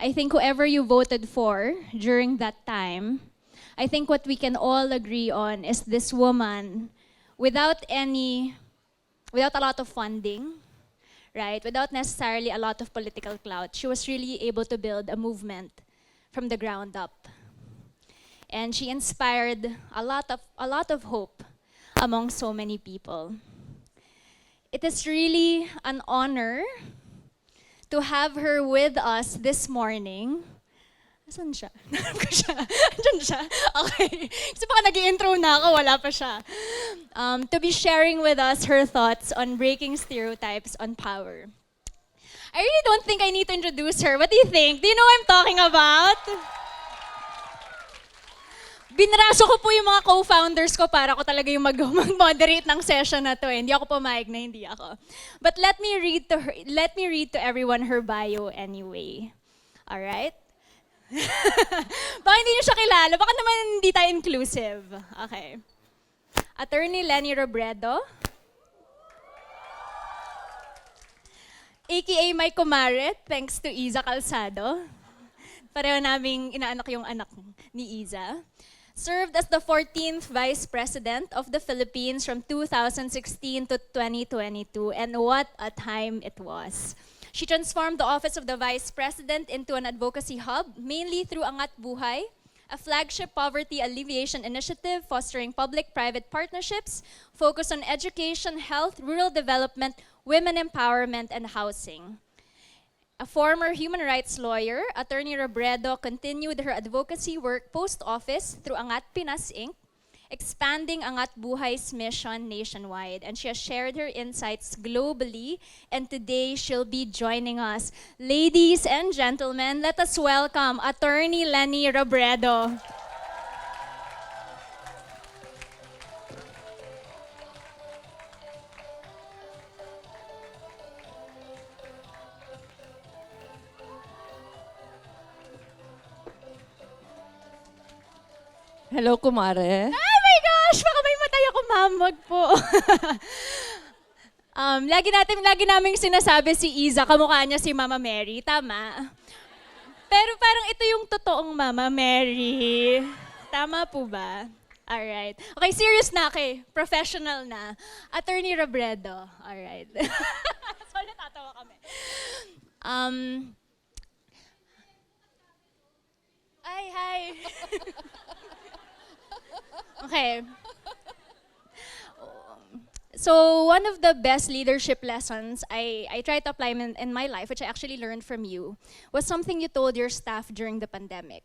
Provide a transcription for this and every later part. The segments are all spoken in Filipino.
I think whoever you voted for during that time, I think what we can all agree on is this woman, without without a lot of funding, right? Without necessarily a lot of political clout, she was really able to build a movement from the ground up. And she inspired a lot of hope among so many people. It is really an honor to have her with us this morning. Asan siya? Nanap ko siya. Andiyan siya? Okay. Kasi baka nag-i-intro na ako, wala pa siya. To be sharing with us her thoughts on breaking stereotypes on power. I really don't think I need to introduce her. What do you think? Do you know what I'm talking about? Binraso ko po yung mga co-founders ko para ako talaga yung mag-moderate ng session na to. Hindi ako pumayag na hindi ako. But let me read to everyone her bio anyway. All right? Baka hindi niyo siya kilala. Baka naman hindi tayo inclusive. Okay. Attorney Leni Robredo. AKA my kumare, thanks to Iza Calzado. Pareho naming inaanak yung anak ni Iza. Served as the 14th Vice President of the Philippines from 2016 to 2022, and what a time it was. She transformed the office of the Vice President into an advocacy hub, mainly through Angat Buhay, a flagship poverty alleviation initiative fostering public-private partnerships focused on education, health, rural development, women empowerment, and housing. A former human rights lawyer, Attorney Robredo continued her advocacy work post-office through Angat Pinas Inc., expanding Angat Buhay's mission nationwide. And she has shared her insights globally, and today she'll be joining us. Ladies and gentlemen, let us welcome Attorney Leni Robredo. Hello, kumare. Oh my gosh! Baka may matay ako, mamag po. Lagi naming sinasabi si Iza, kamukha niya si Mama Mary. Tama? Pero parang ito yung totoong Mama Mary. Tama po ba? Alright. Okay, serious na okay. Professional na. Attorney Robredo. Alright. Sorry, natatawa kami. Hi. Okay. So one of the best leadership lessons I try to apply in my life, which I actually learned from you, was something you told your staff during the pandemic.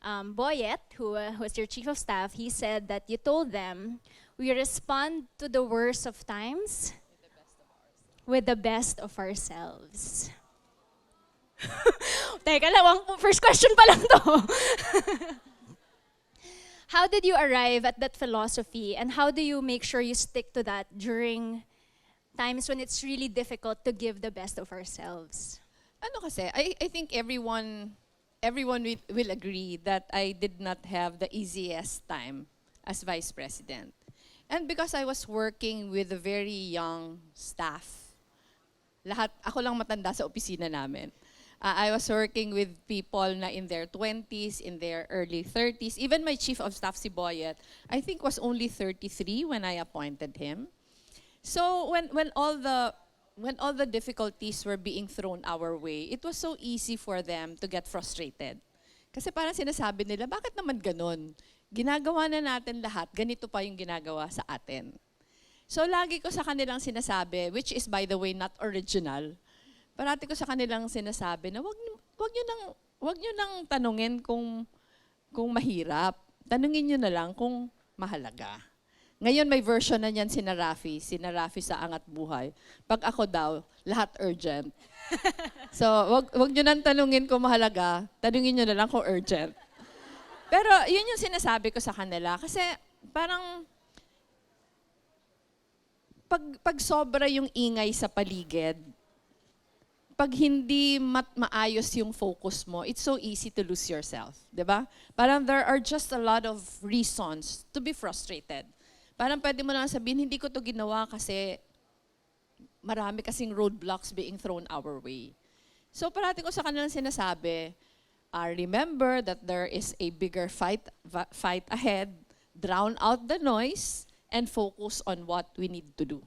Boyet, who was your chief of staff, he said that you told them, we respond to the worst of times with the best of ourselves. Teka lang, first question pa lang to. How did you arrive at that philosophy, and how do you make sure you stick to that during times when it's really difficult to give the best of ourselves? Ano kasi, I think everyone will agree that I did not have the easiest time as Vice President. And because I was working with a very young staff, ako lang matanda sa opisina namin. I was working with people na in their 20s, in their early 30s. Even my chief of staff, si Boyet, I think was only 33 when I appointed him. So when all the difficulties were being thrown our way, it was so easy for them to get frustrated. Kasi parang sinasabi nila, bakit naman ganun? Ginagawa na natin lahat, ganito pa yung ginagawa sa atin. So lagi ko sa kanilang sinasabi, which is by the way not original, parati ko sa kanilang sinasabi na wag niyo nang tanungin kung mahirap. Tanungin niyo na lang kung mahalaga. Ngayon may version na niyan si Rafi sa Angat Buhay. Pag ako daw, lahat urgent. So, wag niyo nang tanungin kung mahalaga, tanungin niyo na lang kung urgent. Pero yun yung sinasabi ko sa kanila kasi parang pag sobra yung ingay sa paligid, pag hindi maayos yung focus mo, it's so easy to lose yourself, di ba? Parang there are just a lot of reasons to be frustrated. Parang pwede mo lang sabihin, hindi ko to ginawa kasi marami kasing roadblocks being thrown our way. So parati ko sa kanilang sinasabi, remember that there is a bigger fight ahead, drown out the noise, and focus on what we need to do.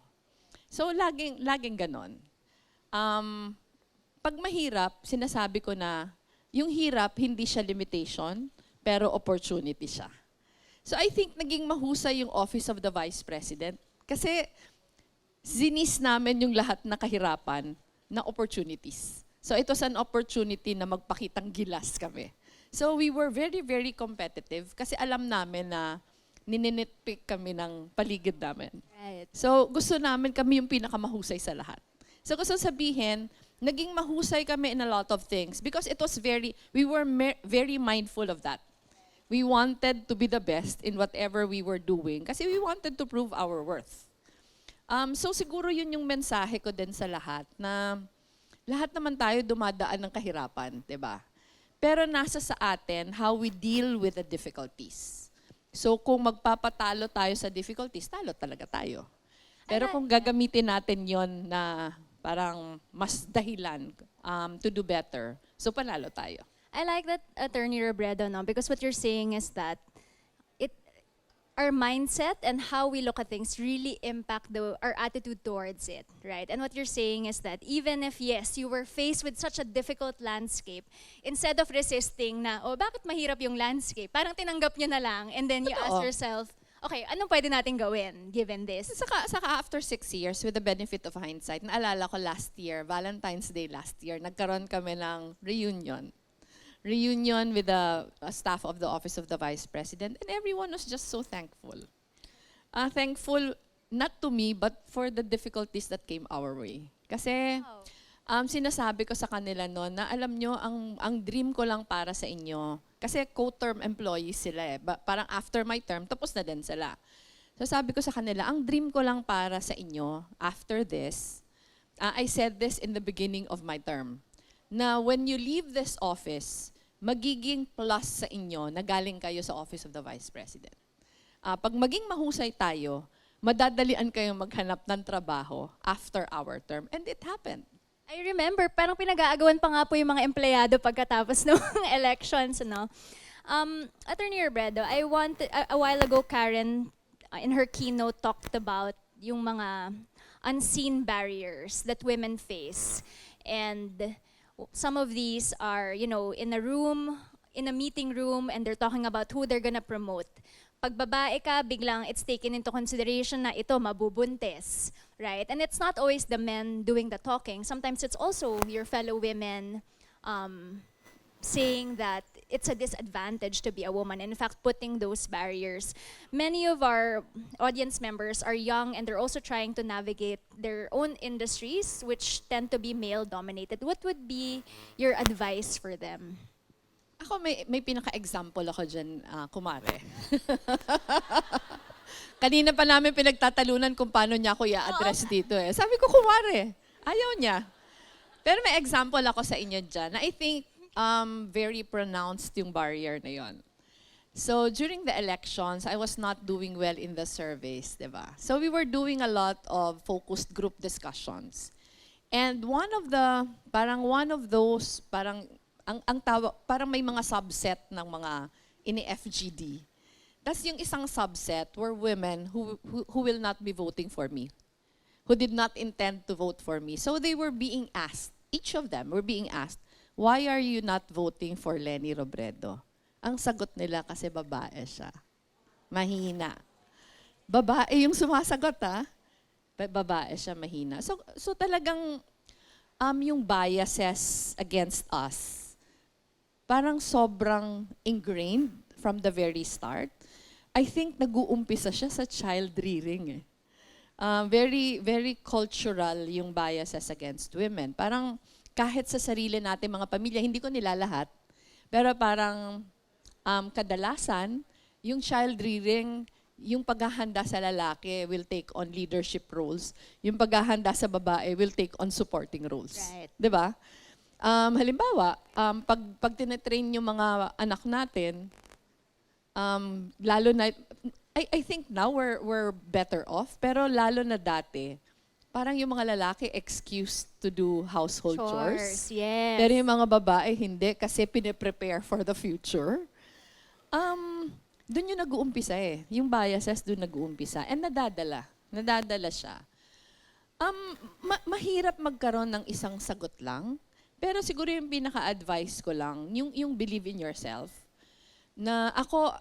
So laging ganon. Pag mahirap, sinasabi ko na, yung hirap, hindi siya limitation, pero opportunity siya. So I think naging mahusay yung Office of the Vice President kasi zinis namin yung lahat na kahirapan na opportunities. So it was an opportunity na magpakitang gilas kami. So we were very, very competitive kasi alam namin na nininitpick kami ng paligid namin. Right. So gusto namin kami yung pinakamahusay sa lahat. So gusto sabihin, naging mahusay kami in a lot of things because it was we were very mindful of that. We wanted to be the best in whatever we were doing kasi we wanted to prove our worth. So siguro yun yung mensahe ko din sa lahat na lahat naman tayo dumadaan ng kahirapan, 'di ba? Pero nasa sa atin how we deal with the difficulties. So kung magpapatalo tayo sa difficulties, talo talaga tayo. Pero kung gagamitin natin yon na parang mas dahilan to do better, so panalo tayo. I like that, Attorney Robredo, no? Because what you're saying is that our mindset and how we look at things really impact our attitude towards it, right? And what you're saying is that even if, yes, you were faced with such a difficult landscape, instead of resisting na, oh, bakit mahirap yung landscape? Parang tinanggap nyo na lang and then you ask Totoo. yourself, okay, anong pwede natin gawin given this? Saka after 6 years, with the benefit of hindsight, naalala ko last year, Valentine's Day last year, nagkaroon kami ng reunion with the staff of the Office of the Vice President, and everyone was just so thankful. Thankful not to me, but for the difficulties that came our way. Kasi sinasabi ko sa kanila noon na alam nyo, ang dream ko lang para sa inyo, kasi co-term employees sila parang after my term, tapos na din sila. So sabi ko sa kanila, ang dream ko lang para sa inyo after this, I said this in the beginning of my term, na when you leave this office, magiging plus sa inyo na galing kayo sa Office of the Vice President. Pag maging mahusay tayo, madadalian kayong maghanap ng trabaho after our term. And it happened. I remember, parang pinag-aagawan pa nga po yung mga empleyado pagkatapos ng elections, no? Attorney Robredo, a while ago, Karen, in her keynote, talked about yung mga unseen barriers that women face. And some of these are, in a meeting room, and they're talking about who they're gonna promote. Pag babae ka, biglang it's taken into consideration na ito mabubuntis, right? And it's not always the men doing the talking. Sometimes it's also your fellow women saying that it's a disadvantage to be a woman. And in fact, putting those barriers. Many of our audience members are young and they're also trying to navigate their own industries, which tend to be male-dominated. What would be your advice for them? Ako may pinaka-example ako dyan, kumare. Kanina pa namin pinagtatalunan kung paano niya ako i-address dito eh. Sabi ko, kumare. Ayaw niya. Pero may example ako sa inyo dyan na I think very pronounced yung barrier na yon. So during the elections, I was not doing well in the surveys, di ba? So we were doing a lot of focused group discussions. And one of those, parang may mga subset ng mga ini-FGD. Tapos yung isang subset were women who will not be voting for me, who did not intend to vote for me. So they were being asked, each of them were being asked, why are you not voting for Leni Robredo? Ang sagot nila kasi babae siya. Mahina. Babae yung sumasagot Babae siya, mahina. So talagang yung biases against us, parang sobrang ingrained from the very start. I think nag-uumpisa siya sa child rearing. Very, very cultural yung biases against women. Parang kahit sa sarili natin mga pamilya, hindi ko nila lahat, pero parang kadalasan, yung child rearing, yung paghahanda sa lalaki will take on leadership roles, yung paghahanda sa babae will take on supporting roles. Right. Diba? Halimbawa, pag tinetrain yung mga anak natin, lalo na, I think now we're better off, pero lalo na dati, parang yung mga lalaki excused to do household chores. Yes. Pero yung mga babae, hindi, kasi pine-prepare for the future. Doon yung nag-uumpisa eh. Yung biases doon nag-uumpisa. And nadadala. Nadadala siya. Mahirap magkaroon ng isang sagot lang. Pero siguro yung pinaka-advice ko lang, yung believe in yourself. Na ako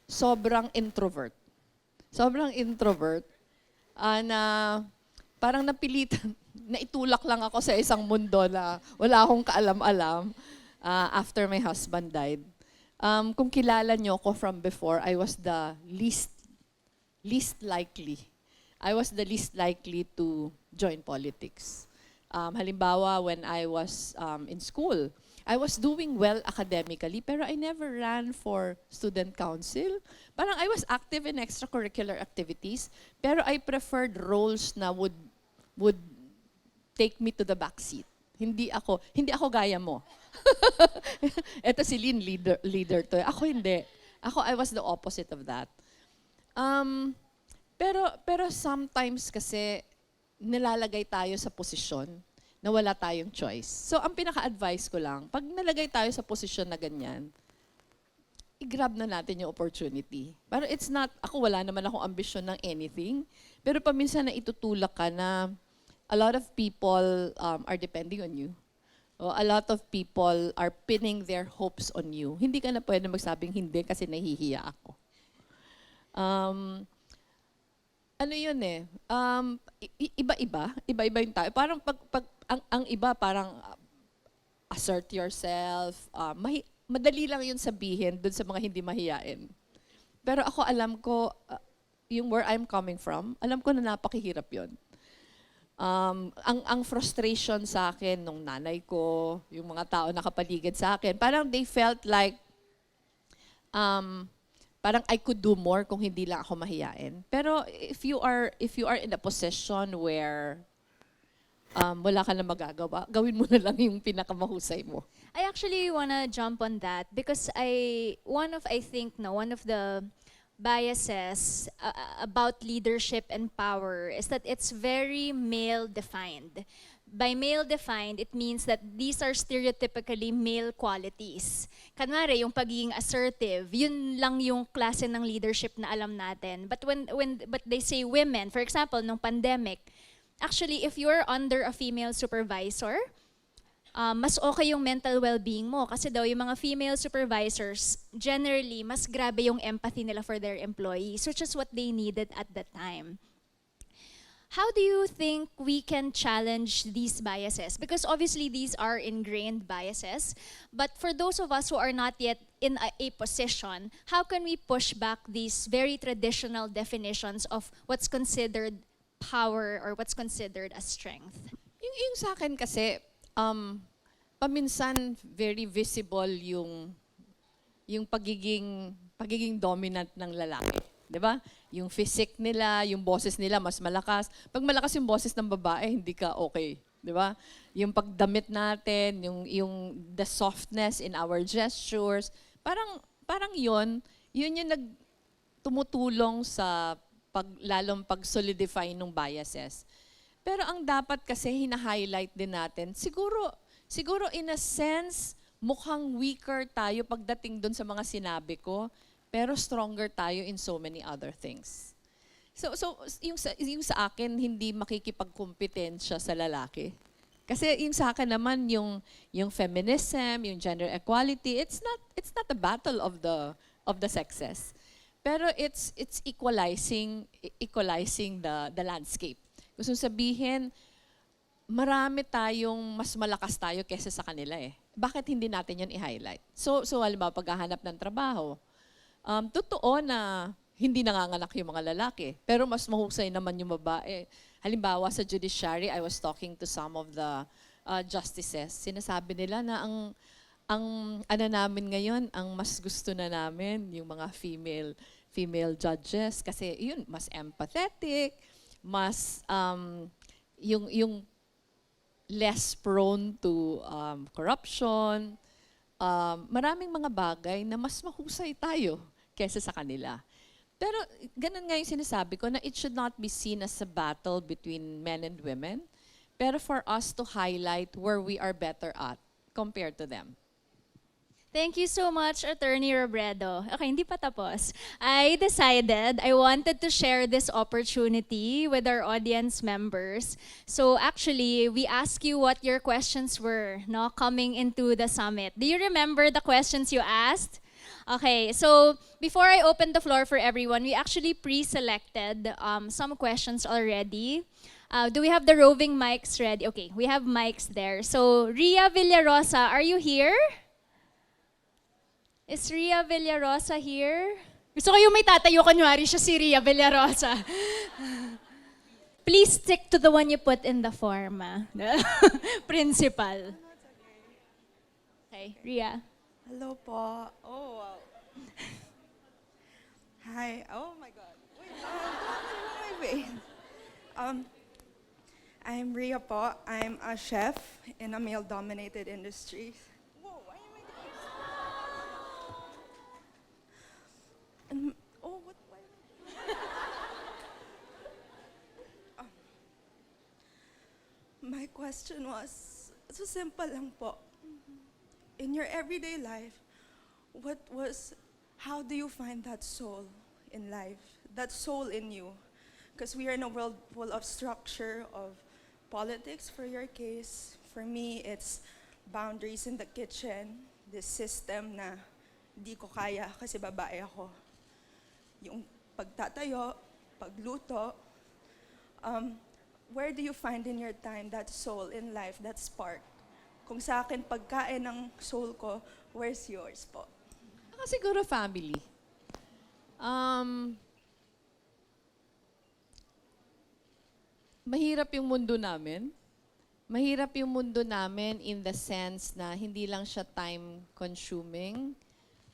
sobrang introvert. Sobrang introvert. Na parang napilitan, naitulak lang ako sa isang mundo na wala akong kaalam-alam after my husband died. Kung kilala niyo ako from before, I was the least likely. I was the least likely to join politics. Halimbawa, when I was in school, I was doing well academically, pero I never ran for student council. Parang I was active in extracurricular activities, pero I preferred roles na would take me to the back seat. Hindi ako gaya mo. Eto si Lynn, leader to. Ako hindi. I was the opposite of that. Pero sometimes kasi nilalagay tayo sa posisyon na wala tayong choice. So ang pinaka-advice ko lang, pag nalagay tayo sa posisyon na ganyan, i-grab na natin yung opportunity. Pero it's not, ako wala naman akong ambisyon ng anything, pero paminsan na itutulak ka na a lot of people are depending on you. O a lot of people are pinning their hopes on you. Hindi ka na pwede magsabing hindi kasi nahihiya ako. Ano yun eh, iba-iba yung tao. Parang ang iba parang assert yourself, madali lang yun sabihin dun sa mga hindi mahiyain. Pero ako alam ko, yung where I'm coming from, alam ko na napakahirap yun. Ang frustration sa akin nung nanay ko, yung mga tao nakapaligid sa akin, parang they felt like, parang I could do more kung hindi lang ako mahiyain. Pero if you are in a position where wala ka na magagawa, gawin mo na lang yung pinakamahusay mo. I actually wanna jump on that because one of the biases about leadership and power is that it's very male-defined. By male-defined, it means that these are stereotypically male qualities. Kanwari, yung pagiging assertive, yun lang yung klase ng leadership na alam natin. But but they say women, for example, nung pandemic, actually, if you're under a female supervisor, mas okay yung mental well-being mo. Kasi daw, yung mga female supervisors, generally, mas grabe yung empathy nila for their employees, which is what they needed at that time. How do you think we can challenge these biases? Because obviously these are ingrained biases, but for those of us who are not yet in a position, how can we push back these very traditional definitions of what's considered power or what's considered a strength? Yung sa akin kasi, paminsan very visible yung pagiging dominant ng lalaki. 'Di ba? Yung physique nila, yung boses nila mas malakas. Pag malakas yung boses ng babae, hindi ka okay, 'di ba? Yung pagdamit natin, yung the softness in our gestures, parang yun yung tumutulong sa lalong pag-solidify ng biases. Pero ang dapat kasi hina-highlight din natin, siguro in a sense, mukhang weaker tayo pagdating doon sa mga sinabi ko, pero stronger tayo in so many other things. So yung sa akin, hindi makikipagkompetensya sa lalaki. Kasi yung sa akin naman, yung feminism, yung gender equality, it's not a battle of the sexes. Pero it's equalizing the landscape. Gusto sabihin, marami tayong mas malakas tayo kaysa sa kanila eh. Bakit hindi natin yun i-highlight? So halimbawa, paghahanap ng trabaho, totoo na hindi nanganganak yung mga lalaki, pero mas mahusay naman yung babae. Halimbawa, sa judiciary, I was talking to some of the justices. Sinasabi nila na ang namin ngayon, ang mas gusto na namin, yung mga female judges, kasi yun, mas empathetic, mas yung less prone to corruption, maraming mga bagay na mas mahusay tayo kaysa sa kanila. Pero ganun nga yung sinasabi ko na it should not be seen as a battle between men and women, pero for us to highlight where we are better at compared to them. Thank you so much, Attorney Robredo. Okay, hindi pa tapos. I decided I wanted to share this opportunity with our audience members. So actually, we asked you what your questions were, no, coming into the summit. Do you remember the questions you asked? Okay, so before I open the floor for everyone, we actually pre-selected some questions already. Do we have the roving mics ready? Okay, we have mics there. So Ria Villarosa, are you here? Is Ria Villarosa here? Gusto ko yung may tatayo, kunwari siya si Ria Villarosa. Please stick to the one you put in the form. Principal. Okay, Ria. Hello po. Oh, wow. Hi. Oh my God. Wait. I'm Ria po. I'm a chef in a male-dominated industry. Whoa, why am I doing this? Oh, what? Why? My question was, so simple lang po. In your everyday life, how do you find that soul in life? That soul in you? Because we are in a world full of structure, of politics for your case. For me, it's boundaries in the kitchen, this system na di ko kaya kasi babae ako. Yung pagtatayo, pagluto, where do you find in your time that soul in life, that spark? Kung sa akin, pagkain ng soul ko, where's yours po? Ako siguro family. Mahirap yung mundo namin. Mahirap yung mundo namin in the sense na hindi lang siya time-consuming,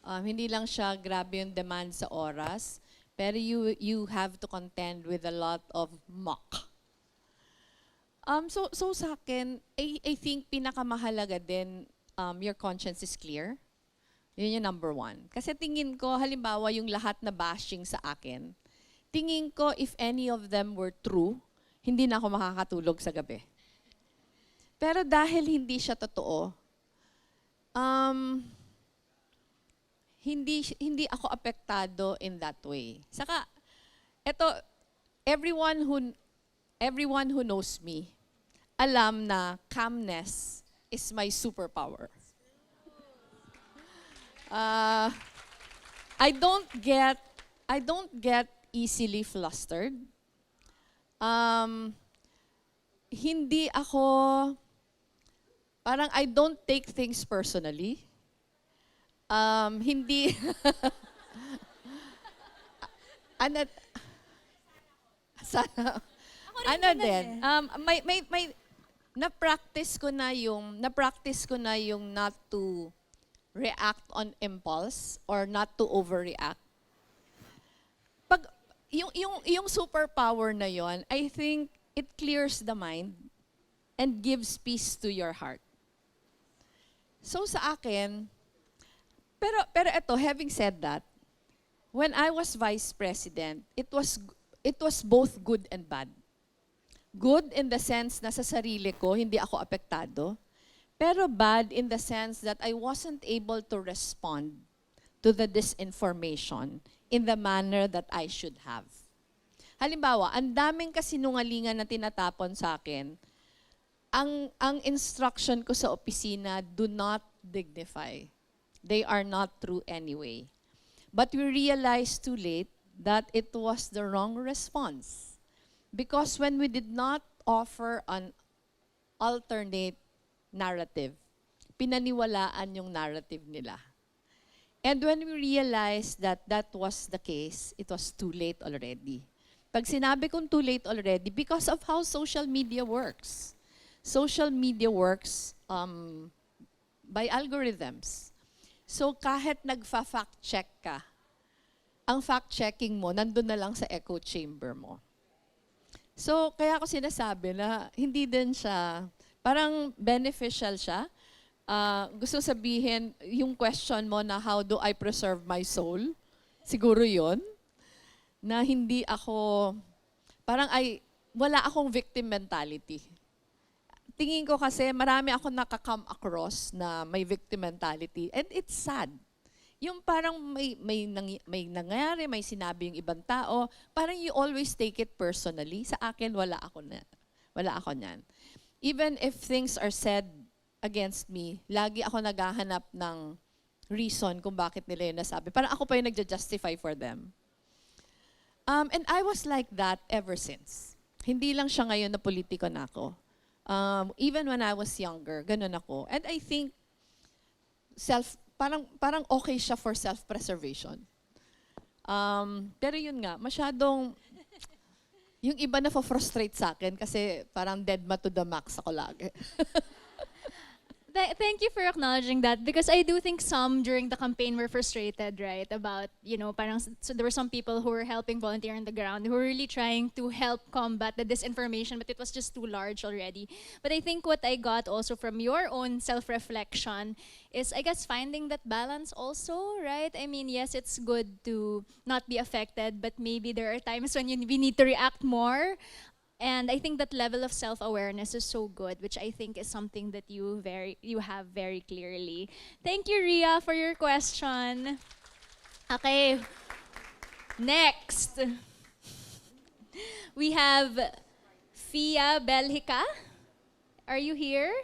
hindi lang siya grabe yung demand sa oras, pero you have to contend with a lot of muck. So sa akin, I think pinakamahalaga din, your conscience is clear. Yun yung number one. Kasi tingin ko, halimbawa yung lahat na bashing sa akin, tingin ko if any of them were true, hindi na ako makakatulog sa gabi. Pero dahil hindi siya totoo, hindi ako apektado in that way. Saka, eto, everyone who knows me, alam na calmness is my superpower. I don't get easily flustered. Hindi ako, parang I don't take things personally. Hindi, sana, din, na-practice ko na yung not to react on impulse or not to overreact. Pag yung superpower na yon, I think it clears the mind and gives peace to your heart. So sa akin, pero eto, having said that, when I was vice president, it was both good and bad. Good in the sense na sa sarili ko, hindi ako apektado. Pero bad in the sense that I wasn't able to respond to the disinformation in the manner that I should have. Halimbawa, ang daming kasinungalingan na tinatapon sa akin, ang instruction ko sa opisina, do not dignify. They are not true anyway. But we realized too late that it was the wrong response. Because when we did not offer an alternate narrative, pinaniwalaan yung narrative nila. And when we realized that that was the case, it was too late already. Pag sinabi kong too late already, because of how social media works. Social media works by algorithms. So kahit nagfa-fact check ka, ang fact-checking mo, nandun na lang sa echo chamber mo. So, kaya ako sinasabi na hindi din siya, parang beneficial siya. Gusto sabihin, yung question mo na how do I preserve my soul? Siguro yun. na hindi ako, parang wala akong victim mentality. Tingin ko kasi marami ako nakakome across na may victim mentality and it's sad. Yung parang may nangyari, may sinabi yung ibang tao, parang you always take it personally. Sa akin, wala ako niyan. Even if things are said against me, lagi ako naghahanap ng reason kung bakit nila yun nasabi. Parang ako pa yung nagja-justify for them. And I was like that ever since. Hindi lang siya ngayon na politiko na ako. Even when I was younger, ganun ako. And I think parang okay siya for self-preservation. Pero yun nga, masyadong yung iba na frustrate sa akin kasi parang dead ma to the max ako lagi. Thank you for acknowledging that, because I do think some during the campaign were frustrated, right? About, parang, so there were some people who were helping volunteer on the ground who were really trying to help combat the disinformation, but it was just too large already. But I think what I got also from your own self-reflection is, I guess, finding that balance also, right? I mean, yes, it's good to not be affected, but maybe there are times when we need to react more. And I think that level of self-awareness is so good, which I think is something that you have very clearly. Thank you, Ria, for your question. Okay, next. We have Fia Belhica. Are you here?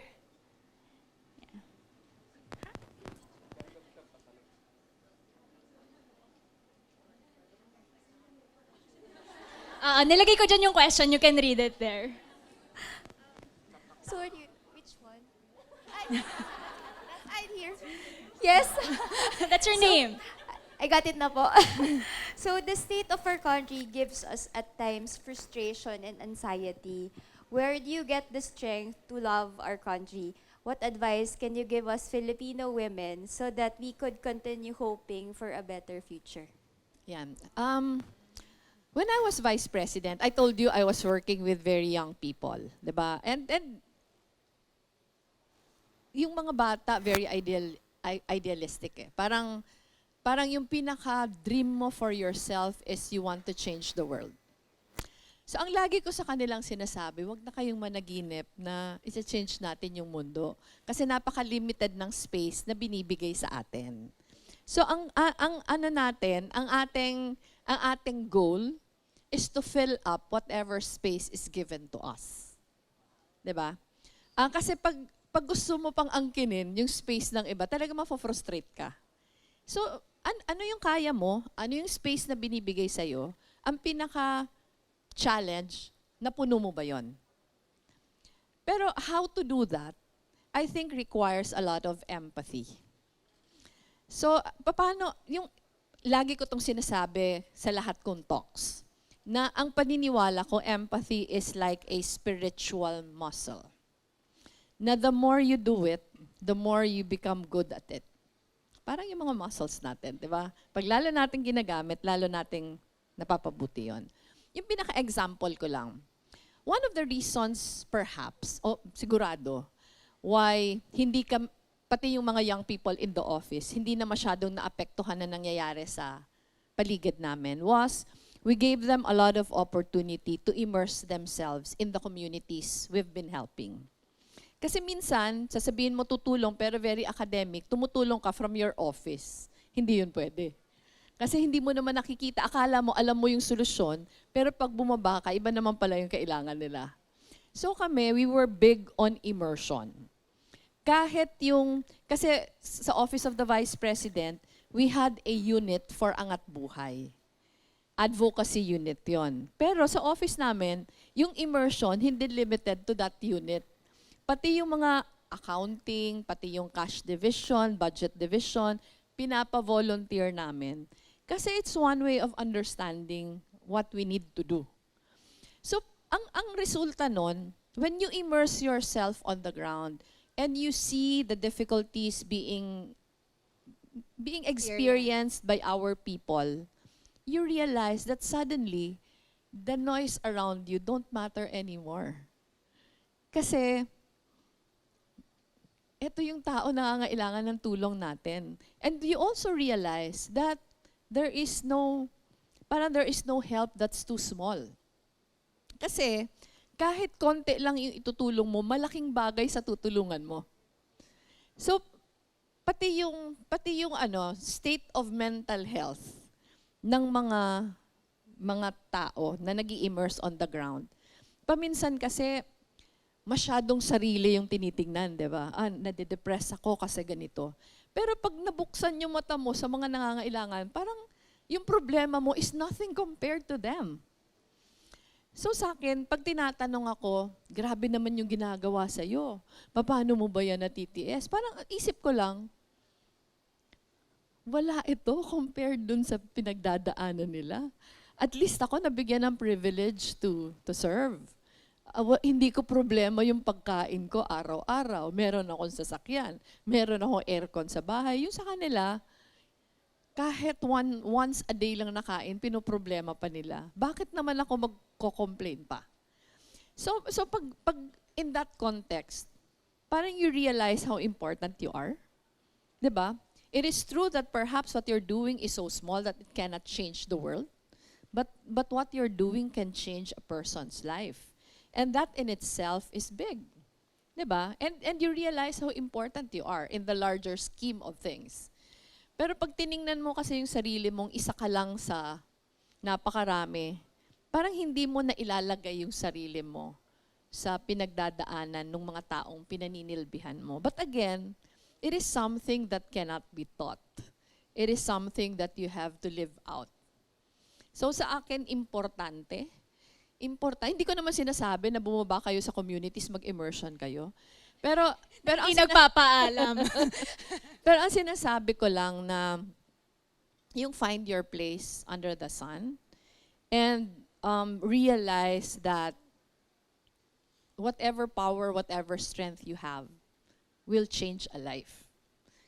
Nilagay ko dyan yung question. You can read it there. Sorry, which one? I'm here. Yes. That's your name. I got it na po. So the state of our country gives us at times frustration and anxiety. Where do you get the strength to love our country? What advice can you give us Filipino women so that we could continue hoping for a better future? Yan. When I was vice president, I told you I was working with very young people, 'di ba? And yung mga bata very idealistic eh. Parang yung pinaka-dream mo for yourself is you want to change the world. So ang lagi ko sa kanilang sinasabi, wag na kayong managinip na i-change natin yung mundo kasi napaka-limited ng space na binibigay sa atin. So ang ating goal is to fill up whatever space is given to us. 'Di ba? Kasi pag gusto mo pang angkinin yung space ng iba, talaga mafo-frustrate ka. So, ano yung kaya mo? Ano yung space na binibigay sa'yo? Ang pinaka-challenge, napuno mo ba yon? Pero how to do that, I think requires a lot of empathy. So, paano, yung lagi ko tong sinasabi sa lahat kong talks, na ang paniniwala ko, empathy is like a spiritual muscle. Na the more you do it, the more you become good at it. Parang yung mga muscles natin, di ba? Pag lalo natin ginagamit, lalo nating napapabuti yon. Yung pinaka-example ko lang, one of the reasons perhaps, o sigurado, why hindi ka, pati yung mga young people in the office, hindi na masyadong naapektuhan na nangyayari sa paligid namin was, we gave them a lot of opportunity to immerse themselves in the communities we've been helping. Kasi minsan, sasabihin mo tutulong pero very academic, tumutulong ka from your office. Hindi yun pwede. Kasi hindi mo naman nakikita, akala mo, alam mo yung solusyon, pero pag bumaba ka, iba naman pala yung kailangan nila. So kami, we were big on immersion. Kasi sa Office of the Vice President, we had a unit for Angat Buhay. Advocacy unit yon. Pero sa office namin, yung immersion, hindi limited to that unit. Pati yung mga accounting, pati yung cash division, budget division, pinapa-volunteer namin. Kasi it's one way of understanding what we need to do. So, ang resulta nun, when you immerse yourself on the ground and you see the difficulties being experienced by our people, you realize that suddenly, the noise around you don't matter anymore. Kasi, ito yung tao na nangangailangan ng tulong natin. And you also realize that there is no parang there is no help that's too small. Kasi kahit konti lang yung itutulong mo, malaking bagay sa tutulungan mo. So, pati yung state of mental health ng mga tao na nag-i-immerse on the ground. Paminsan kasi masyadong sarili yung tinitingnan, 'di ba? Nade-depress ako kasi ganito. Pero pag nabuksan yung mata mo sa mga nangangailangan, parang yung problema mo is nothing compared to them. So sa akin, pag tinatanong ako, grabe naman yung ginagawa sa'yo. Paano mo ba yan natitiis? Parang isip ko lang, wala ito compared dun sa pinagdadaanan nila. At least ako nabigyan ng privilege to serve. Hindi ko problema yung pagkain ko araw-araw. Meron akong sasakyan. Meron akong aircon sa bahay. Yung sa kanila, kahit once a day lang nakain, pinoproblema pa nila. Bakit naman ako magko-complain pa? So pag in that context, parang you realize how important you are. 'Di ba? It is true that perhaps what you're doing is so small that it cannot change the world. But what you're doing can change a person's life. And that in itself is big. 'Di ba? And you realize how important you are in the larger scheme of things. Pero pag tiningnan mo kasi yung sarili mong isa ka lang sa napakarami, parang hindi mo na ilalagay yung sarili mo sa pinagdadaanan ng mga taong pinaninilbihan mo. But again, it is something that cannot be taught. It is something that you have to live out. So sa akin, importante. Hindi ko naman sinasabi na bumaba kayo sa communities, mag-immersion kayo. Pero Hindi nagpapaalam. pero ang sinasabi ko lang na yung find your place under the sun and realize that whatever power, whatever strength you have will change a life.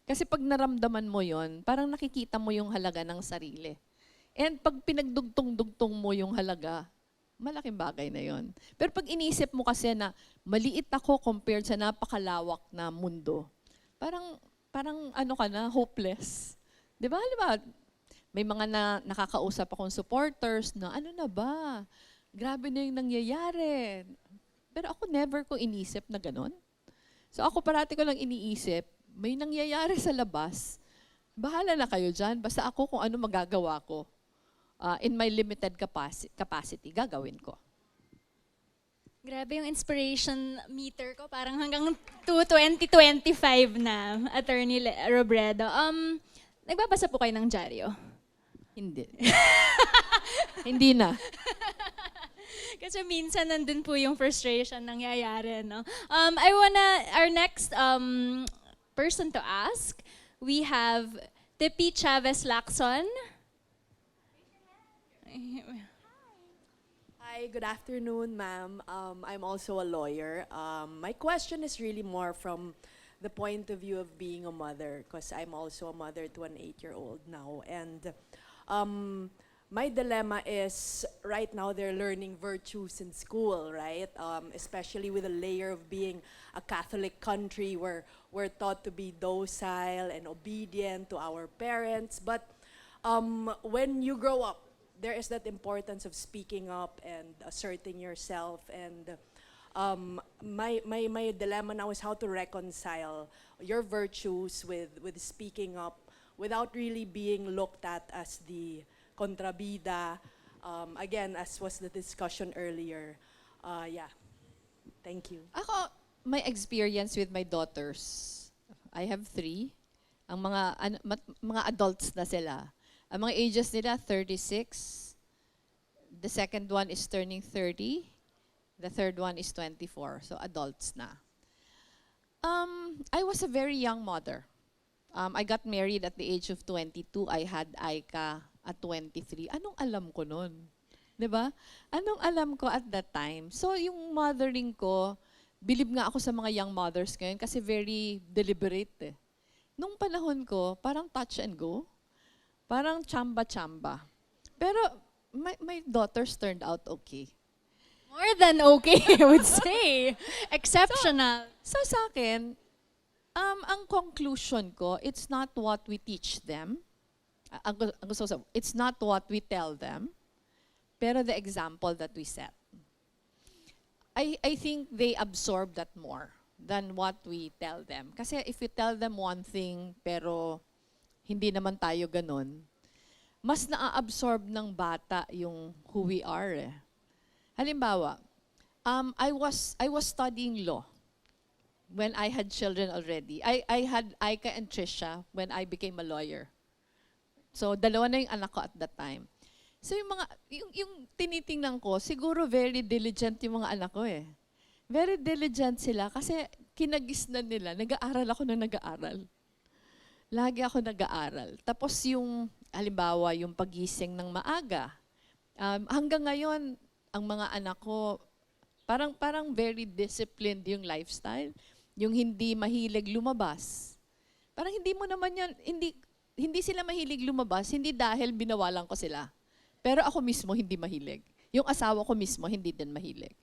Kasi pag naramdaman mo yon, parang nakikita mo yung halaga ng sarili. And pag pinagdugtong-dugtong mo yung halaga, malaking bagay na yon. Pero pag inisip mo kasi na maliit ako compared sa napakalawak na mundo, parang ano ka na, hopeless. Di ba? May mga nakakausap akong supporters na ano na ba? Grabe na yung nangyayari. Pero ako never ko inisip na ganun. So ako parati ko lang iniisip, may nangyayari sa labas, bahala na kayo dyan. Basta ako kung ano magagawa ko. In my limited capacity, gagawin ko. Grabe yung inspiration meter ko. Parang hanggang 2025 na, Attorney Robredo. Nagbabasa po kayo ng dyaryo? Hindi. Hindi na. Kasi minsan nandun po yung frustration nangyayari, no? Our next person to ask, we have Tippy Chavez-Lacson. Hi, good afternoon, ma'am. I'm also a lawyer. My question is really more from the point of view of being a mother, because I'm also a mother to an 8-year-old now. And my dilemma is, right now they're learning virtues in school, right? Especially with a layer of being a Catholic country where we're taught to be docile and obedient to our parents. But when you grow up, there is that importance of speaking up and asserting yourself. And my dilemma now is how to reconcile your virtues with speaking up without really being looked at as the kontrabida. Again, as was the discussion earlier. Yeah, thank you. Ako, my experience with my daughters, I have 3. Ang mga adults na sila. Ang mga ages nila, 36. The second one is turning 30. The third one is 24. So adults na. I was a very young mother. I got married at the age of 22. I had Aika at 23. Anong alam ko nun? 'Di ba? Anong alam ko at that time? So yung mothering ko, bilib nga ako sa mga young mothers ngayon kasi very deliberate. Nung panahon ko, parang touch and go. Parang chamba-chamba. Pero my daughters turned out okay. More than okay, I would say. Exceptional. So sa akin, ang conclusion ko, it's not what we teach them. ang gusto ko it's not what we tell them, pero the example that we set. I think they absorb that more than what we tell them. Kasi if we tell them one thing, pero hindi naman tayo ganun, mas na-absorb ng bata yung who we are. Eh. Halimbawa, I was studying law when I had children already. I had Aika and Trisha when I became a lawyer. So, dalawa na yung anak ko at that time. So, yung tinitingnan ko, siguro very diligent yung mga anak ko eh. Very diligent sila kasi kinagisnan nila. Nag-aaral ako na nag-aaral. Lagi ako nag-aaral. Tapos yung, halimbawa, yung pagising ng maaga. Hanggang ngayon, ang mga anak ko, parang very disciplined yung lifestyle. Yung hindi mahilig lumabas. Parang hindi mo naman yan, hindi sila mahilig lumabas, hindi dahil binawalan ko sila. Pero ako mismo hindi mahilig. Yung asawa ko mismo hindi din mahilig.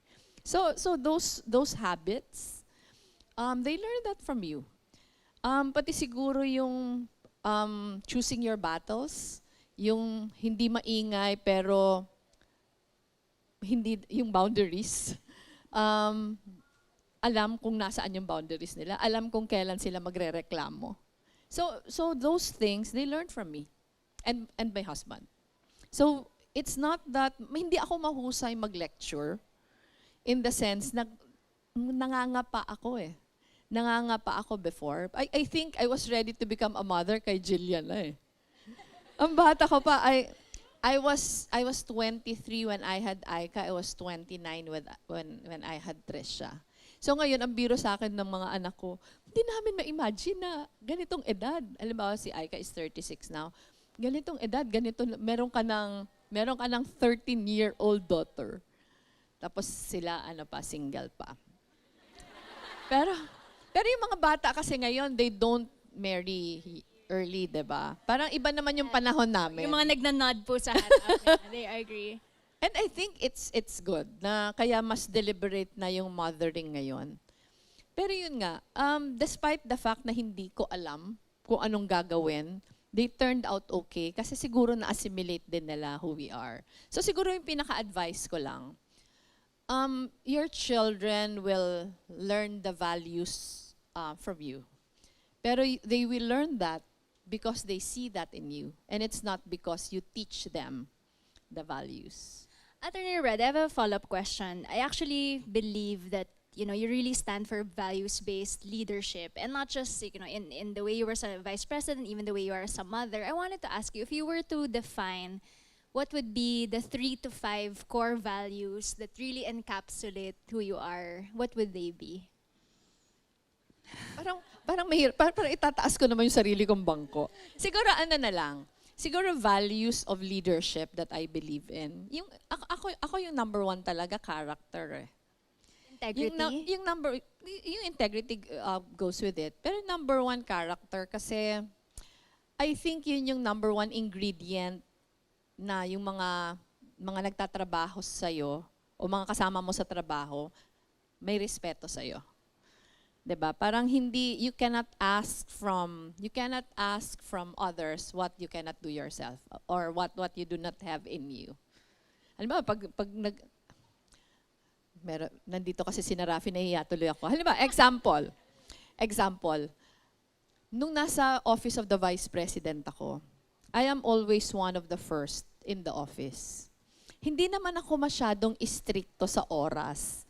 So those habits, they learn that from you. Pati siguro yung choosing your battles, yung hindi maingay pero hindi yung boundaries. Alam kung nasaan yung boundaries nila. Alam kung kailan sila magrereklamo. So those things, they learned from me and my husband. So it's not that, hindi ako mahusay mag-lecture in the sense na nangangapa ako eh. Nangangapa ako before. I think I was ready to become a mother kay Jillian eh. Ang bata ko pa, I was 23 when I had Aika. I was 29 when I had Trisha. So ngayon, ang biro sa akin ng mga anak ko, hindi namin ma-imagine na ganitong edad. Alam mo, si Aika is 36 now. Ganitong edad, meron ka ng 13-year-old daughter. Tapos sila, single pa. Pero yung mga bata kasi ngayon, they don't marry early, diba? Parang iba naman yung panahon namin. Yung mga nagnanod po sa harap. They agree. And I think it's good na kaya mas deliberate na yung mothering ngayon. Pero yun nga, despite the fact na hindi ko alam kung anong gagawin, they turned out okay kasi siguro na-assimilate din nila who we are. So siguro yung pinaka-advice ko lang, your children will learn the values from you. Pero they will learn that because they see that in you. And it's not because you teach them the values. Attorney Red, I have a follow-up question. I actually believe that you really stand for values-based leadership, and not just in the way you were as a vice president, even the way you are as a mother. I wanted to ask you, if you were to define what would be the 3 to 5 core values that really encapsulate who you are, what would they be? Parang mahirap. Parang itataas ko naman yung sarili kong bangko. Siguro na lang. Siguro values of leadership that I believe in. Yung ako yung number 1 talaga, character eh. Integrity? Yung integrity goes with it. Pero number 1 character kasi I think yun yung number 1 ingredient na yung mga nagtatrabaho sa'yo o mga kasama mo sa trabaho, may respeto sa'yo. 'Di ba? Parang you cannot ask from others what you cannot do yourself or what you do not have in you. Halimbawa, nandito kasi si Rafi, nahihiya tuloy ako. Halimbawa, example, nung nasa office of the vice president ako, I am always one of the first in the office. Hindi naman ako masyadong istrikto sa oras.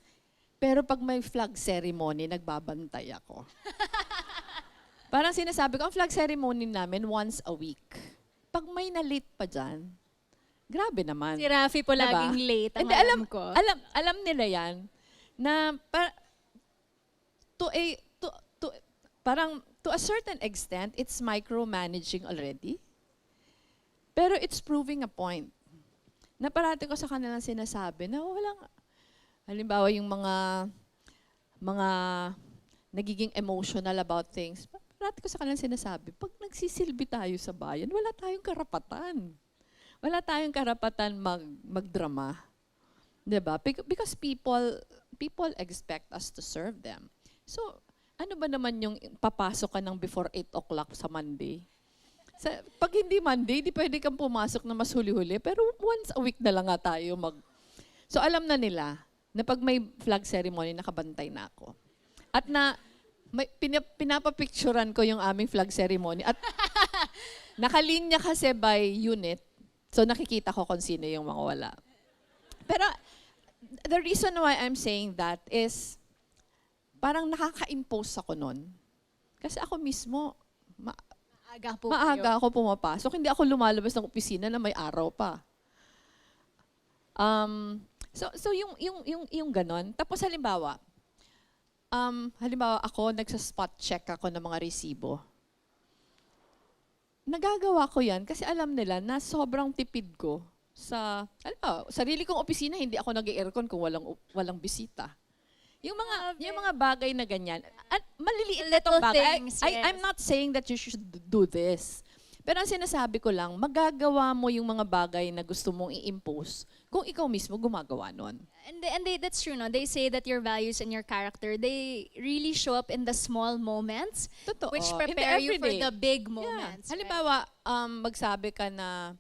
Pero pag may flag ceremony, nagbabantay ako. Parang sinasabi ko, ang flag ceremony namin once a week. Pag may na-late pa dyan, grabe naman. Si Rafi po Diba? laging late, ang Hindi, alam ko. Alam nila yan, na to a certain extent, it's micromanaging already. Pero it's proving a point. Na parati ko sa kanilang sinasabi na halimbawa yung mga nagiging emotional about things, parati ko sa kanilang sinasabi, pag nagsisilbi tayo sa bayan, wala tayong karapatan. Wala tayong karapatan magdrama. 'Di ba? Because people expect us to serve them. So, ano ba naman yung papasok ka ng before 8 o'clock sa Monday? Pag hindi Monday, di pwede kang pumasok na mas huli-huli. Pero once a week na lang nga tayo So alam na nila na pag may flag ceremony, nakabantay na ako. At pinapapicturan ko yung aming flag ceremony. At nakalinya kasi by unit. So nakikita ko kung sino yung mga wala. Pero the reason why I'm saying that is parang nakaka-impose ako nun. Kasi ako mismo, maaga ako pumapasok. Hindi ako lumalabas ng opisina na may araw pa. So yung ganon. Tapos halimbawa ako, nagsa-spot check ako ng mga resibo. Nagagawa ko yan kasi alam nila na sobrang tipid ko sa sarili kong opisina, hindi ako nag-aircon kung walang bisita. Yung mga bagay na ganyan. At maliliit na itong Little bagay. things, I'm not saying that you should do this. Pero ang sinasabi ko lang, magagawa mo yung mga bagay na gusto mong i-impose kung ikaw mismo gumagawa nun. And that's true, no? They say that your values and your character, they really show up in the small moments, Totoo. which In the prepare you for everyday. the big moments. Yeah. Halimbawa, magsabi ka na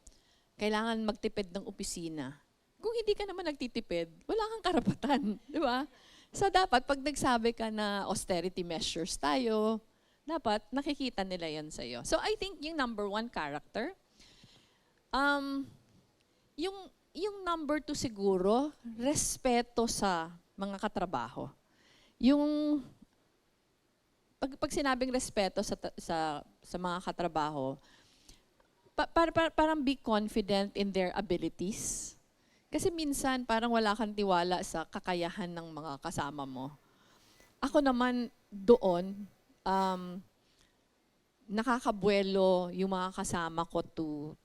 kailangan magtipid ng opisina. Kung hindi ka naman nagtitipid, wala kang karapatan. Di ba? So dapat, pag nagsabi ka na austerity measures tayo, dapat nakikita nila yan sa'yo. So I think yung number one character, yung number two siguro, respeto sa mga katrabaho. Yung pag sinabing respeto sa mga katrabaho, parang be confident in their abilities. Kasi minsan parang wala kang tiwala sa kakayahan ng mga kasama mo. Ako naman doon, nakakabuelo yung mga kasama ko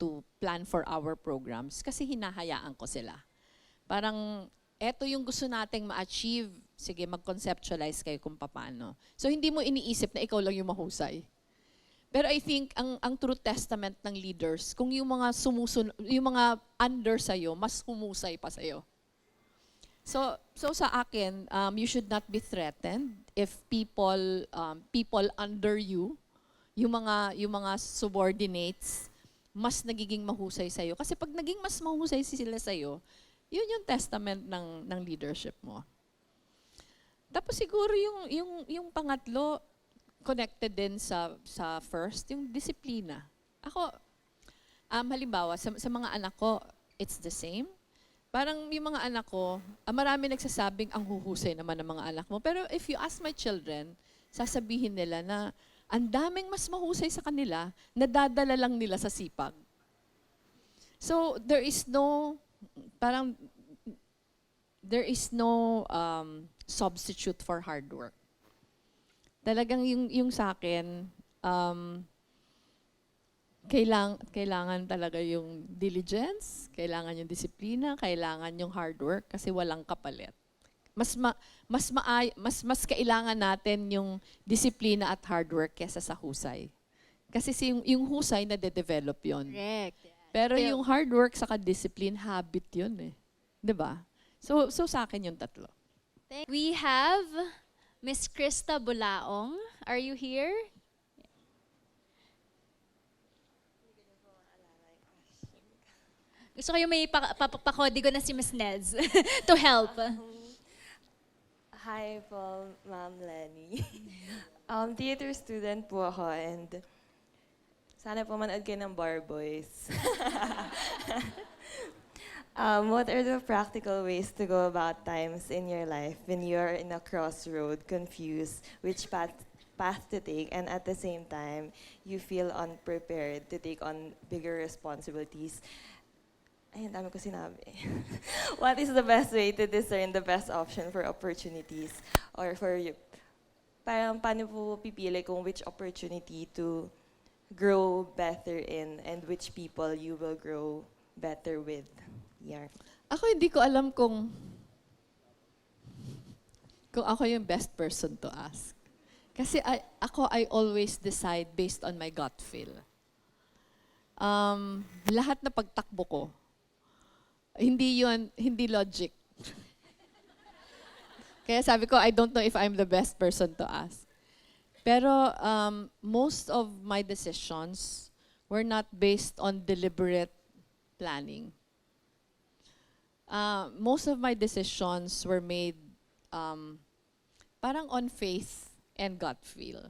to plan for our programs kasi hinahayaan ko sila. Parang, eto yung gusto nating ma-achieve, sige, mag-conceptualize kayo kung paano. So, hindi mo iniisip na ikaw lang yung mahusay. Pero I think, ang true testament ng leaders, kung yung mga yung mga under sa'yo, mas humusay pa sa'yo. So sa akin, you should not be threatened if people under you, yung mga subordinates, mas nagiging mahusay sa'yo. Kasi pag naging mas mahusay sila sa'yo, yun yung testament ng leadership mo. Tapos siguro yung pangatlo, connected din sa first, yung disiplina. Ako, halimbawa, sa mga anak ko, it's the same. Parang yung mga anak ko, marami nagsasabing ang huhusay naman ng mga anak mo. Pero if you ask my children, sasabihin nila na ang daming mas mahusay sa kanila, nadadala lang nila sa sipag. So, there is no substitute for hard work. Talagang yung sa akin, kailangan talaga yung diligence, kailangan yung disiplina, kailangan yung hard work kasi walang kapalit. Mas kailangan natin yung disiplina at hard work kesa sa husay. Kasi yung husay na de-develop yon. Correct. Pero yung hard work sa discipline, habit yun eh. 'Di ba? So sa akin yung tatlo. We have Miss Krista Bulaong. Are you here? Gusto ko yung may papakodigo na si Miss Neds to help. Hi po, Ma'am Lenny. Theater student po ako and sana po manood kayo ng Bar Boys. What are the practical ways to go about times in your life when you're in a crossroad, confused which path to take, and at the same time, you feel unprepared to take on bigger responsibilities? Ay, ang dami ko sinabi. What is the best way to discern the best option for opportunities or for you? Parang paano po pipili kung which opportunity to grow better in and which people you will grow better with? Yeah. Ako hindi ko alam kung ako yung best person to ask. Kasi I always decide based on my gut feel. Lahat na pagtakbo ko, hindi logic. Kaya sabi ko, I don't know if I'm the best person to ask. Pero most of my decisions, were not based on deliberate planning. Most of my decisions were made parang on faith and gut feel.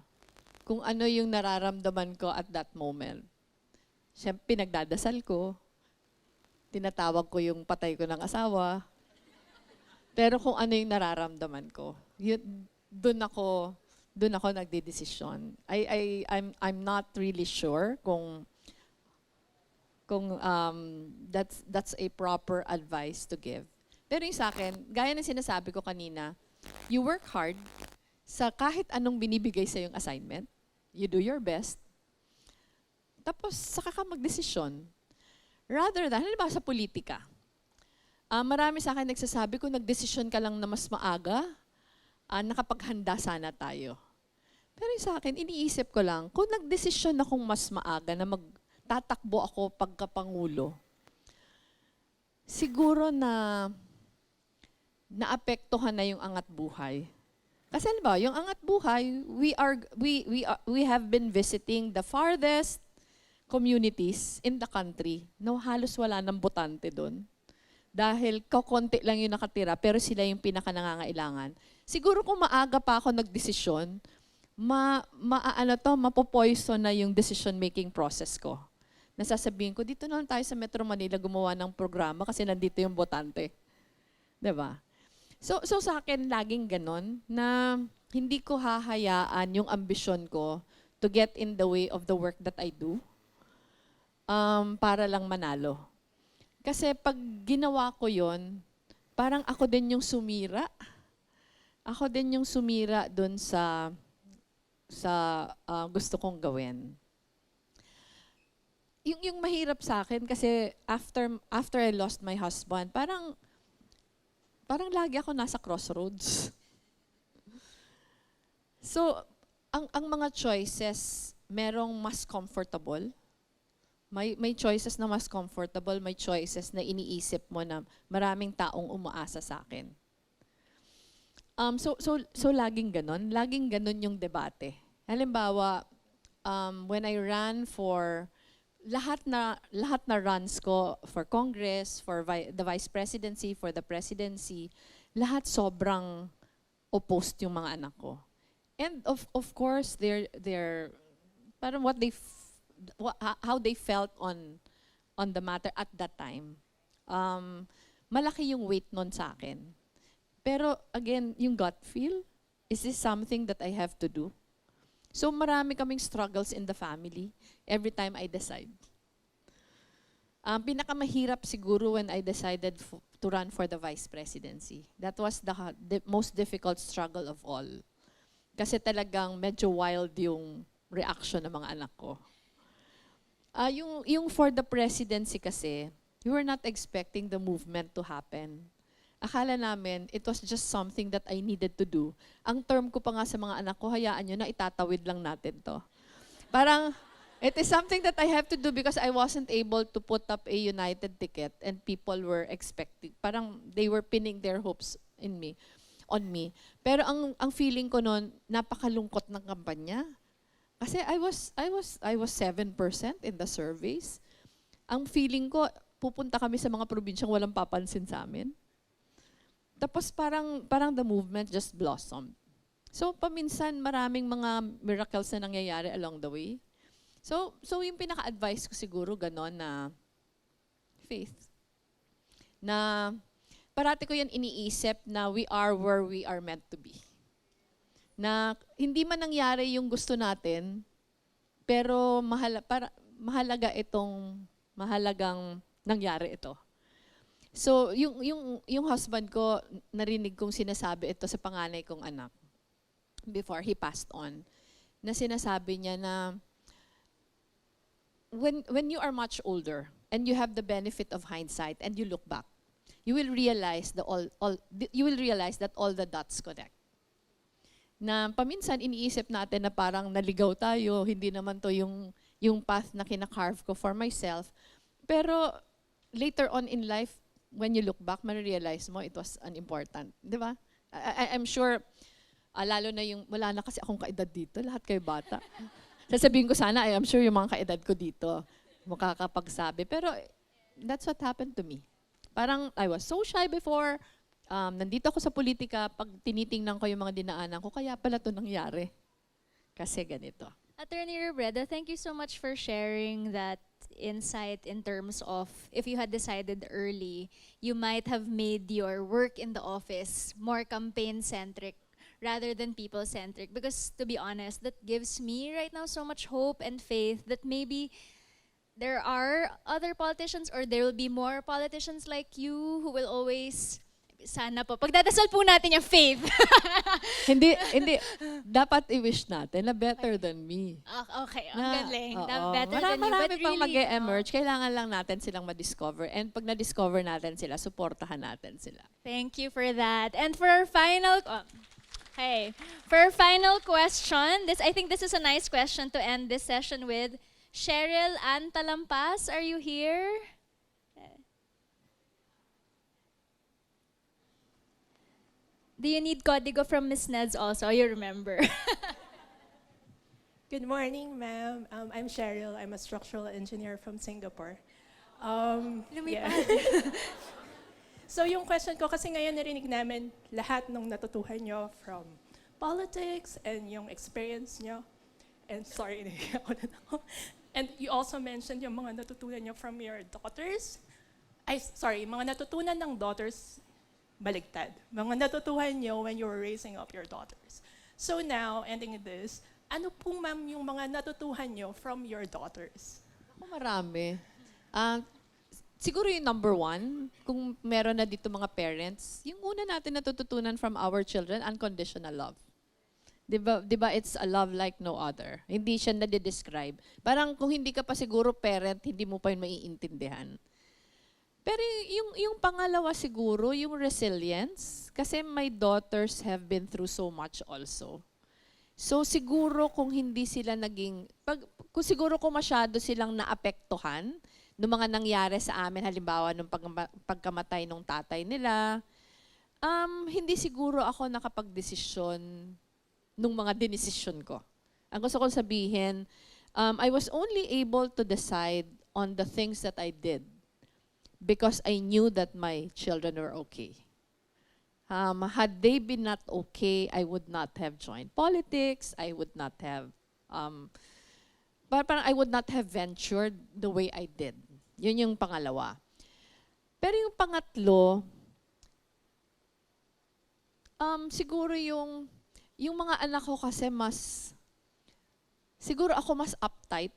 Kung ano yung nararamdaman ko at that moment. Siyempre, pinagdadasal ko. Tinatawag ko yung patay ko ng asawa. Pero kung ano yung nararamdaman ko, doon ako nagdedesisyon. I'm not really sure kung that's a proper advice to give. Pero yung sa akin, gaya ng sinasabi ko kanina, you work hard sa kahit anong binibigay sa yung assignment. You do your best. Tapos, saka ka magdesisyon. Rather than, halimbawa sa politika, marami sa akin nagsasabi, kung nagdesisyon ka lang na mas maaga, nakapaghanda sana tayo. Pero yung sa akin, iniisip ko lang, kung nagdesisyon akong mas maaga na magtatakbo ako pagkapangulo, siguro na naapektuhan na yung angat buhay. Kasi ba, yung angat buhay, we have been visiting the farthest communities in the country. No, halos wala ng botante doon. Dahil kakonti lang yung nakatira, pero sila yung pinakanangangailangan. Siguro kung maaga pa ako nagdesisyon, mapopoison na yung decision-making process ko. Nasasabihin ko, dito na lang tayo sa Metro Manila gumawa ng programa kasi nandito yung botante. Diba? So sa akin, laging ganon, na hindi ko hahayaan yung ambisyon ko to get in the way of the work that I do para lang manalo. Kasi pag ginawa ko yon, parang ako din yung sumira. Ako din yung sumira dun sa gusto kong gawin. Yung mahirap sa akin kasi after I lost my husband, parang lagi ako nasa crossroads. So, ang mga choices, merong mas comfortable. May choices na mas comfortable, may choices na iniisip mo na maraming taong umaasa sa akin. So laging ganon. Laging ganon yung debate. Halimbawa, when I ran for lahat na runs ko for Congress, for the Vice Presidency, for the Presidency, lahat sobrang opposed yung mga anak ko. And of course, they're parang how they felt on the matter at that time. Malaki yung weight nun sa akin. Pero again, yung gut feel, is this something that I have to do? So marami kaming struggles in the family every time I decide. Pinakamahirap siguro when I decided to run for the Vice Presidency. That was the most difficult struggle of all. Kasi talagang medyo wild yung reaction ng mga anak ko. Yung for the presidency kasi, we were not expecting the movement to happen. Akala namin, it was just something that I needed to do. Ang term ko pa nga sa mga anak ko, hayaan nyo na itatawid lang natin to. Parang, it is something that I have to do because I wasn't able to put up a united ticket and people were expecting, parang they were pinning their hopes on me. Pero ang feeling ko noon, napakalungkot ng kampanya. Kasi I was 7% in the surveys. Ang feeling ko, pupunta kami sa mga probinsyang walang papansin sa amin. Tapos parang the movement just blossomed. So paminsan maraming mga miracles na nangyayari along the way. So yung pinaka-advice ko siguro ganon na faith. Na parati ko yan iniisip na we are where we are meant to be. Na hindi man nangyari yung gusto natin, pero mahalagang nangyari ito. So, yung husband ko, narinig kong sinasabi ito sa panganay kong anak before he passed on. Na sinasabi niya na when you are much older and you have the benefit of hindsight and you look back, you will realize that all the dots connect. Na paminsan iniisip natin na parang naligaw tayo, hindi naman to yung path na kina-carve ko for myself. Pero later on in life, when you look back, ma-realize mo it was unimportant. Di ba? I'm sure, lalo na yung, wala na kasi akong kaedad dito, lahat kayo bata. Sasabihin ko sana, I'm sure yung mga kaedad ko dito makakapagsabi. Pero that's what happened to me. Parang I was so shy before. Nandito ako sa politika, pag tinitingnan ko yung mga dinaanan ko, kaya pala to nangyari. Kasi ganito. Attorney Robreda, thank you so much for sharing that insight in terms of if you had decided early, you might have made your work in the office more campaign-centric rather than people-centric. Because to be honest, that gives me right now so much hope and faith that maybe there are other politicians or there will be more politicians like you who will always, sana po, pagdadasal po natin yung faith. hindi, dapat i-wish natin na better than me. Okay, ang Na, galing. oo, Better than you. marami But pang really, mag-e-emerge. Kailangan lang natin silang ma-discover. And pag na-discover natin sila, supportahan natin sila. thank you for that. And for our final, for our final question, I think this is a nice question to end this session with. Cheryl Ann Talampas, are you here? Do you need código from Miss Neds also? You remember. Good morning, ma'am. I'm Cheryl. I'm a structural engineer from Singapore. Lumipad. So yung question ko, kasi ngayon narinig namin lahat ng natutuhan nyo from politics and yung experience nyo. And sorry, naiiyak ako na ako. And you also mentioned yung mga natutunan nyo from your daughters. Mga natutunan ng daughters, baligtad. Mga natutuhan nyo when you were raising up your daughters. So now, ending this, ano po ma'am yung mga natutuhan nyo from your daughters? Ako marami. Siguro yung number one, kung meron na dito mga parents, yung una natin natututunan from our children, unconditional love. Diba it's a love like no other. Hindi siya nade-describe. Parang kung hindi ka pa siguro parent, hindi mo pa yun maiintindihan. Pero yung pangalawa siguro, yung resilience. Kasi my daughters have been through so much also. So siguro kung hindi sila kung siguro kung masyado silang naapektuhan ng mga nangyari sa amin, halimbawa nung pagkamatay ng tatay nila, hindi siguro ako nakapagdesisyon nung mga dinesisyon ko. Ang gusto kong sabihin, I was only able to decide on the things that I did because I knew that my children were okay. Had they been not okay, I would not have joined politics. I would not have, parang I would not have ventured the way I did. Yun yung pangalawa. Pero yung pangatlo, siguro yung mga anak ko kasi siguro ako mas uptight.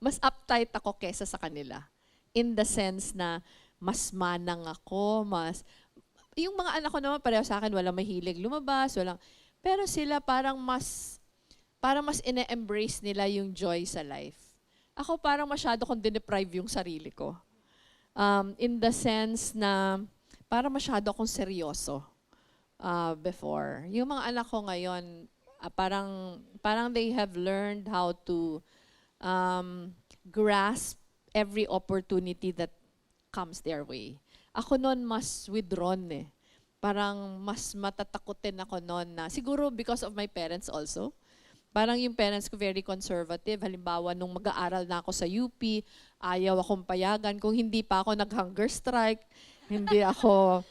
Mas uptight ako kesa sa kanila. In the sense na mas manang ako, yung mga anak ko naman pareho sa akin, walang mahilig lumabas, pero sila parang mas ine-embrace nila yung joy sa life. Ako parang masyado kong dineprive yung sarili ko. In the sense na parang masyado akong seryoso before. Yung mga anak ko ngayon, parang they have learned how to grasp every opportunity that comes their way. Ako noon mas withdrawn eh. Parang mas matatakotin ako noon na, siguro because of my parents also. Parang yung parents ko very conservative. Halimbawa, nung mag-aaral na ako sa UP, ayaw akong payagan. Kung hindi pa ako nag-hunger strike, hindi ako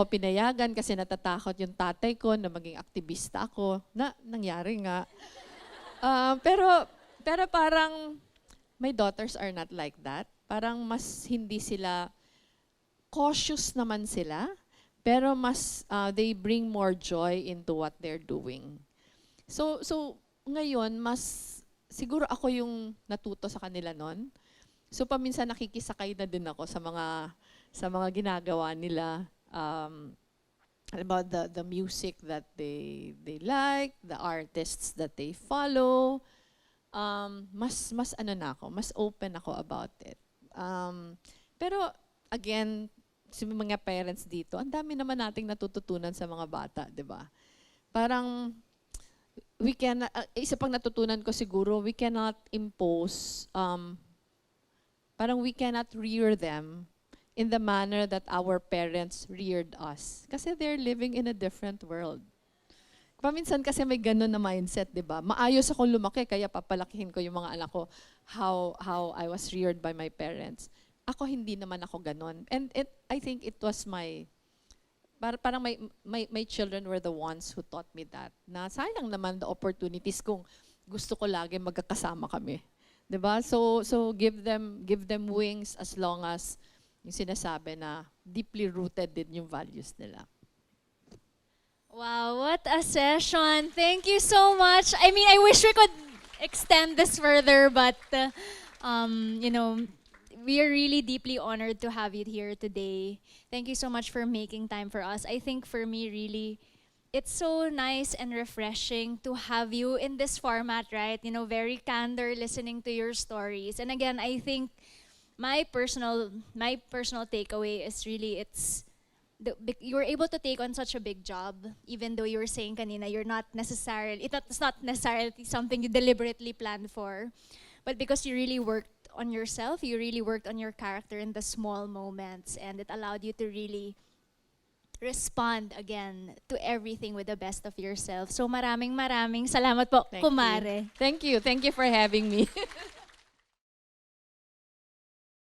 pinayagan kasi natatakot yung tatay ko na maging aktivista ako. Nangyari nga. Pero parang my daughters are not like that. Parang mas hindi sila, cautious naman sila, pero mas they bring more joy into what they're doing. So ngayon, siguro ako yung natuto sa kanila nun. So paminsan nakikisakay na din ako sa mga ginagawa nila. About the music that they like, the artists that they follow. Mas open ako about it. Pero again, sa mga parents dito, ang dami naman nating natututunan sa mga bata, 'di ba? Parang isa pang natutunan ko siguro, we cannot impose, parang we cannot rear them in the manner that our parents reared us. Kasi they're living in a different world. paminsan kasi may ganun na mindset, di ba? Maayos akong lumaki, kaya papalakihin ko yung mga anak ko how I was reared by my parents. Ako, hindi naman ako ganun. And I think it was parang my children were the ones who taught me that. Na sayang naman the opportunities kung gusto ko lagi magkakasama kami. 'Di ba? So give them wings as long as yung sinasabi na deeply rooted din yung values nila. Wow, what a session. Thank you so much. I mean, I wish we could extend this further, but, we are really deeply honored to have you here today. Thank you so much for making time for us. I think for me, really, it's so nice and refreshing to have you in this format, right? Very candor, listening to your stories. And again, I think my personal takeaway is really you were able to take on such a big job, even though you were saying kanina it's not necessarily something you deliberately planned for, but because you really worked on yourself, you really worked on your character in the small moments, and it allowed you to really respond again to everything with the best of yourself. So maraming salamat po, Thank you. kumare. Thank you for having me.